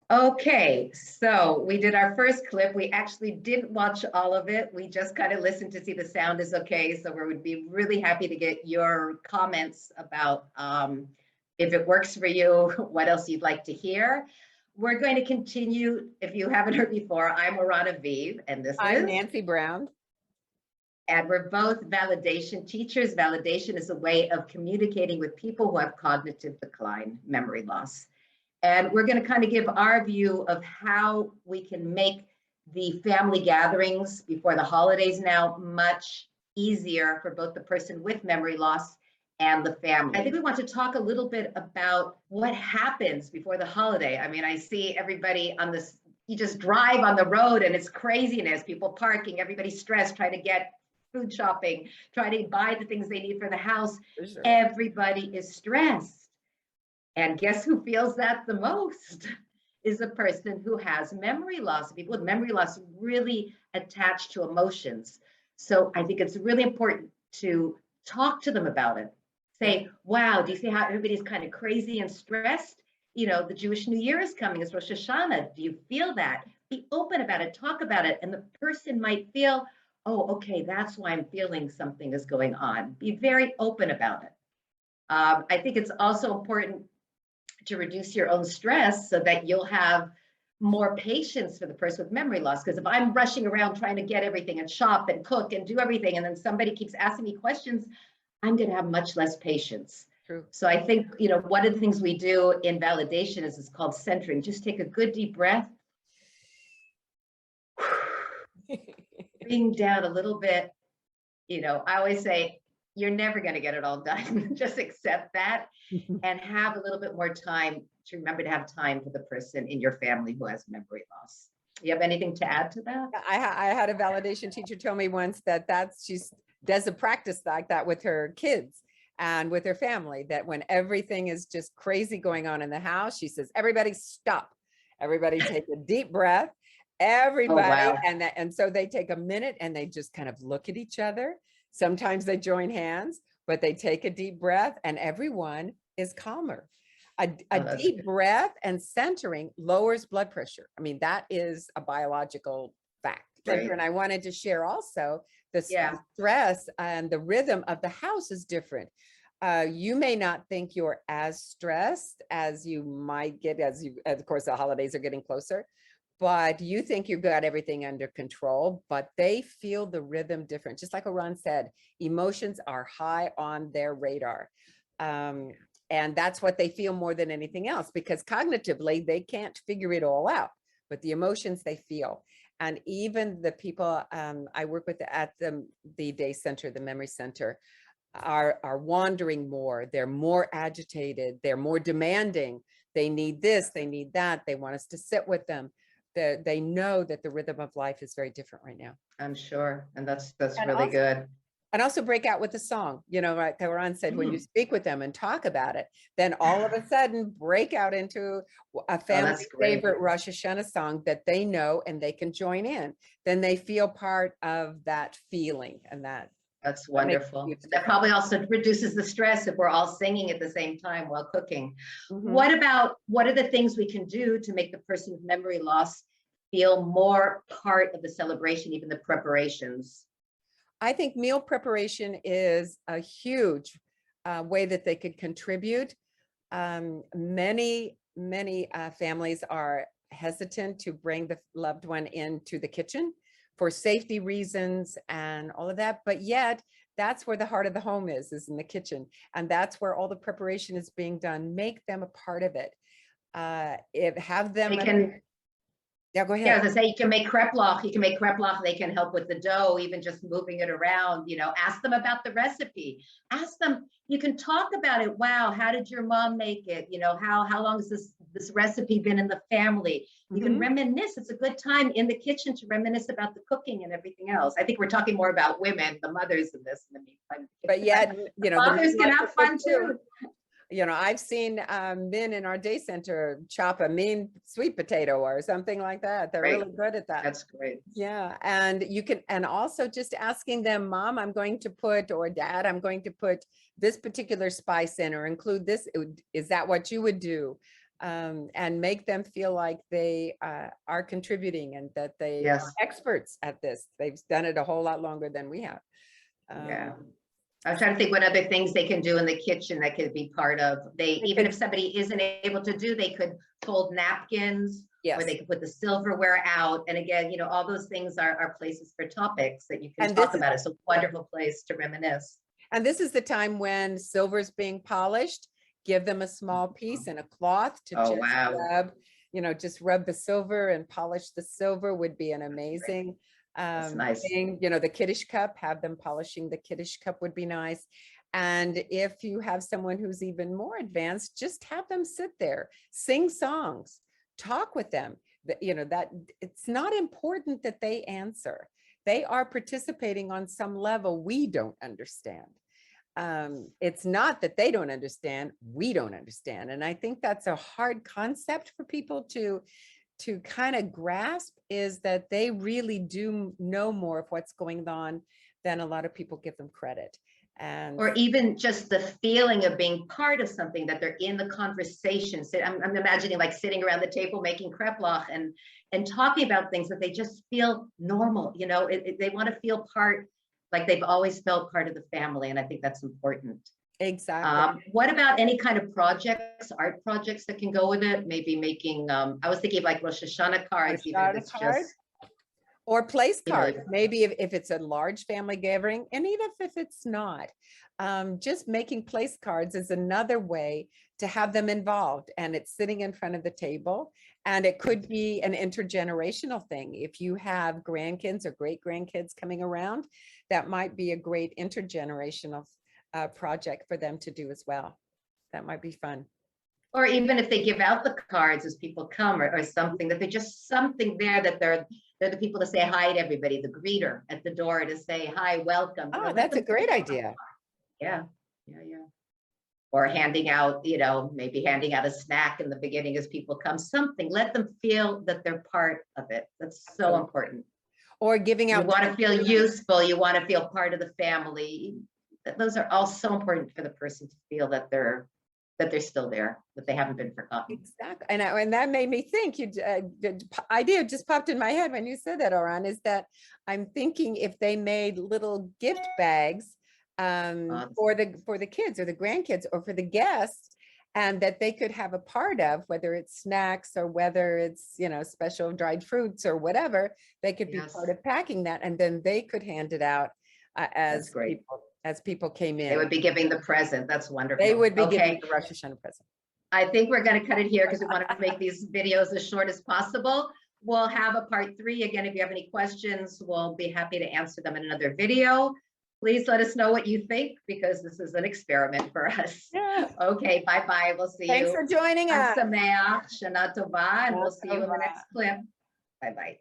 Okay, so we did our first clip. We actually didn't watch all of it. We just kind of listened to see the sound is okay. So we would be really happy to get your comments about if it works for you, what else you'd like to hear. We're going to continue. If you haven't heard before, I'm Arana Vive, and this I'm is Nancy Brown. And we're both validation teachers. Validation is a way of communicating with people who have cognitive decline, memory loss. And we're going to kind of give our view of how we can make the family gatherings before the holidays now much easier for both the person with memory loss and the family. I think we want to talk a little bit about what happens before the holiday. I mean, I see everybody on this, you just drive on the road and it's craziness, people parking, everybody's stressed, trying to get food shopping, trying to buy the things they need for the house. Sure. Everybody is stressed. And guess who feels that the most is a person who has memory loss. People with memory loss really attached to emotions. So I think it's really important to talk to them about it. Say, wow, do you see how everybody's kind of crazy and stressed? You know, the Jewish New Year is coming, it's Rosh Hashanah. Do you feel that? Be open about it, talk about it. And the person might feel, oh, okay, that's why I'm feeling something is going on. Be very open about it. I think it's also important to reduce your own stress so that you'll have more patience for the person with memory loss. Because if I'm rushing around trying to get everything and shop and cook and do everything, and then somebody keeps asking me questions, I'm going to have much less patience. True. So I think, you know, one of the things we do in validation is it's called centering. Just take a good deep breath. Bring down a little bit. You know, I always say, you're never going to get it all done. Just accept that and have a little bit more time to remember to have time for the person in your family who has memory loss. You have anything to add to that? I had a validation teacher tell me once that she does a practice like that with her kids and with her family, that when everything is just crazy going on in the house, she says, everybody stop, everybody take a deep breath, everybody. Oh, wow. And so they take a minute and they just kind of look at each other. Sometimes they join hands, but they take a deep breath and everyone is calmer. A deep breath and centering lowers blood pressure. I mean, that is a biological fact. Right. And I wanted to share also the stress and the rhythm of the house is different. You may not think you're as stressed as you might get of course, the holidays are getting closer. But you think you've got everything under control, but they feel the rhythm different. Just like Oran said, emotions are high on their radar. And that's what they feel more than anything else, because cognitively, they can't figure it all out, but the emotions they feel. And even the people I work with at the day center, the memory center, are wandering more. They're more agitated. They're more demanding. They need this, they need that. They want us to sit with them. They know that the rhythm of life is very different right now. I'm sure. And that's really good. And also break out with the song, you know, like Oran said, when you speak with them and talk about it, then all of a sudden break out into a family favorite Rosh Hashanah song that they know and they can join in. Then they feel part of that feeling, and that's wonderful. That probably also reduces the stress if we're all singing at the same time while cooking. What are the things we can do to make the person with memory loss feel more part of the celebration, even the preparations? I think meal preparation is a huge way that they could contribute. Many families are hesitant to bring the loved one into the kitchen for safety reasons and all of that, but yet that's where the heart of the home is in the kitchen, and that's where all the preparation is being done. Make them a part of it. Have them. Yeah, go ahead. Yeah, as I say, you can make kreplach. They can help with the dough, even just moving it around. You know, ask them about the recipe. Ask them. You can talk about it. Wow, how did your mom make it? You know, how long has this recipe been in the family? You can reminisce. It's a good time in the kitchen to reminisce about the cooking and everything else. I think we're talking more about women, the mothers in this in the meantime. But yet, you know, fathers can have fun too. You know, I've seen men in our day center chop a mean sweet potato or something like that. They're really good at that. That's great. Yeah. And you can, and also just asking them, Mom, I'm going to put, or Dad, I'm going to put this particular spice in or include this. Is that what you would do? and make them feel like they are contributing and that they Yes. are experts at this. They've done it a whole lot longer than we have. Yeah. I'm trying to think what other things they can do in the kitchen that could be part of. Even if somebody isn't able to do, they could fold napkins, yes, or they could put the silverware out. And again, you know, all those things are places for topics that you can talk about. It's a wonderful place to reminisce. And this is the time when silver's being polished. Give them a small piece and a cloth to just rub, you know, just rub the silver and polish the silver would be an amazing thing. You know, the kiddish cup, have them polishing the kiddish cup would be nice. And if you have someone who's even more advanced, just have them sit there, sing songs, talk with them. You know, that it's not important that they answer. They are participating on some level we don't understand. It's not that they don't understand, we don't understand. And I think that's a hard concept for people to kind of grasp, is that they really do know more of what's going on than a lot of people give them credit. And or even just the feeling of being part of something, that they're in the conversation. So I'm imagining like sitting around the table making kreplach and talking about things that they just feel normal. You know, they want to feel part, like they've always felt part of the family. And I think that's important. Exactly. What about any kind of projects, art projects that can go with it? Maybe making, I was thinking of like Rosh Hashanah cards, even if it's just, or place cards, maybe if it's a large family gathering, and even if it's not, just making place cards is another way to have them involved, and it's sitting in front of the table, and it could be an intergenerational thing. If you have grandkids or great grandkids coming around, that might be a great intergenerational project for them to do as well. That might be fun. Or even if they give out the cards as people come, or something, that they're just something there, that they're the people to say hi to everybody, the greeter at the door to say hi, welcome. Oh, that's a great idea. Yeah. Or handing out, you know, maybe handing out a snack in the beginning as people come, something, let them feel that they're part of it. That's so important. Or giving out. You want to feel useful, you want to feel part of the family. Those are all so important for the person to feel that they're still there, that they haven't been forgotten. Exactly. And that made me think, the idea just popped in my head when you said that, Oran, is that I'm thinking if they made little gift bags for the kids or the grandkids or for the guests, and that they could have a part of, whether it's snacks or whether it's, you know, special dried fruits or whatever, they could be part of packing that, and then they could hand it out as people came in. They would be giving the present. That's wonderful. They would be giving the Rosh Hashanah present. I think we're going to cut it here because we want to make these videos as short as possible. We'll have a part 3. Again, if you have any questions, we'll be happy to answer them in another video. Please let us know what you think, because this is an experiment for us. Yeah. Okay, bye-bye. We'll see you. Thanks for joining us. Sameach, Shana Tova, and we'll see you in the next clip. Bye-bye.